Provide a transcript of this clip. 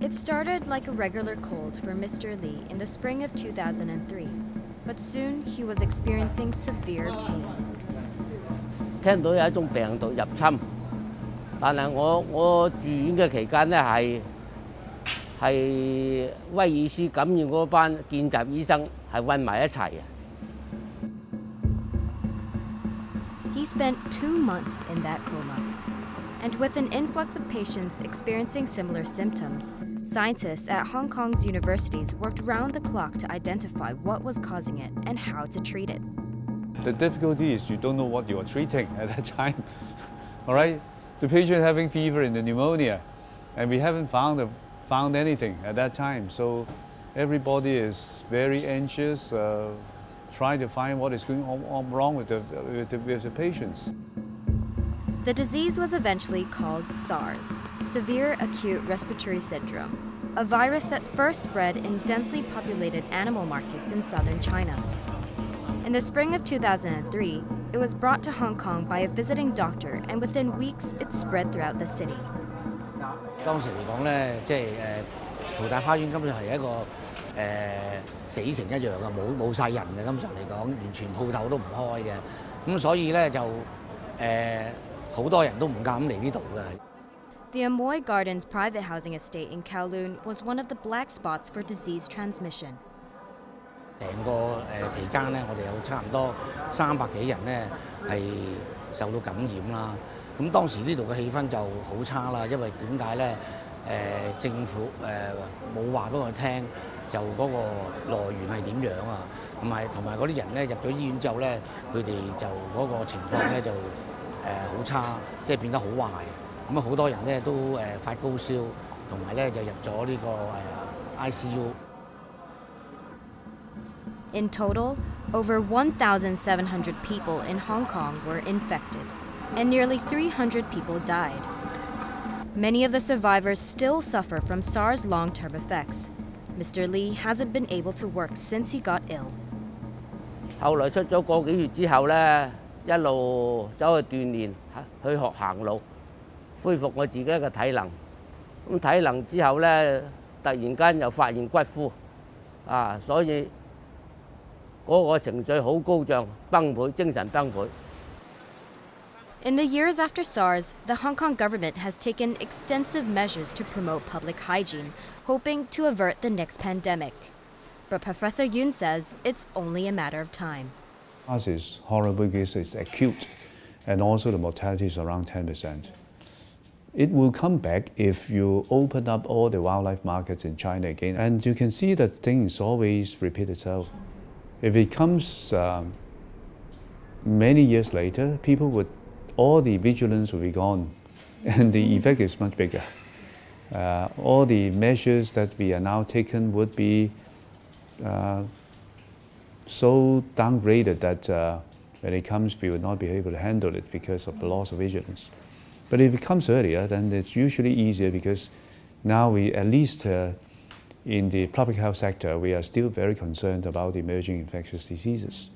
It started like a regular cold for Mr. Lee in the spring of 2003, but soon he was experiencing severe pain. 聽到有一種病毒入侵，但係我住院嘅期間咧係威爾斯感染嗰班見習醫生係混埋一齊嘅。He spent 2 months in that coma. And with an influx of patients experiencing similar symptoms, scientists at Hong Kong's universities worked round the clock to identify what was causing it and how to treat it. The difficulty is you don't know what you are treating at that time. All right? The patient having fever and the pneumonia, and we haven't found anything at that time. So everybody is very anxious, trying to find what is going on wrong with the patients. The disease was eventually called SARS, Severe Acute Respiratory Syndrome, a virus that first spread in densely populated animal markets in southern China. In the spring of 2003, it was brought to Hong Kong by a visiting doctor, and within weeks, it spread throughout the city. 當時嚟講咧，即係淘大花園根本係一個死城一樣嘅，冇晒人嘅，根本上嚟講，完全鋪頭都唔開嘅。咁所以咧就好多人都唔敢嚟呢度嘅。The Amoy Gardens private housing estate in Kowloon was one of the black spots for disease transmission. 成個期間咧，我哋有差唔多300幾人咧係受到感染啦。咁當時呢度嘅氣氛就好差啦，因為點解咧？政府冇話俾我聽，就嗰個來源係點樣啊？同埋嗰啲人咧入咗醫院之後咧，佢哋就嗰個情況咧就好差，即係變得好壞。咁啊好多人咧都發高燒，同埋咧就入咗呢個ICU。In total, over 1,700 people in Hong Kong were infected, and nearly 300 people died. Many of the survivors still suffer from SARS long-term effects. Mr. Lee hasn't been able to work since he got ill. 後來出咗個幾月之後咧，一路走去鍛鍊，去學行路，恢復我自己嘅體能。咁體能之後咧，突然間又發現骨枯，所以嗰個情緒好高漲，崩潰，精神崩潰。In the years after SARS, the Hong Kong government has taken extensive measures to promote public hygiene, hoping to avert the next pandemic. But Professor Yun says it's only a matter of time. SARS is horrible because it's acute, and also the mortality is around 10%. It will come back if you open up all the wildlife markets in China again, and you can see that things always repeat itself. If it comes many years later, all the vigilance will be gone, and the effect is much bigger. All the measures that we are now taking would be so downgraded that when it comes, we will not be able to handle it because of the loss of vigilance. But if it comes earlier, then it's usually easier because now we, at least in the public health sector, we are still very concerned about emerging infectious diseases.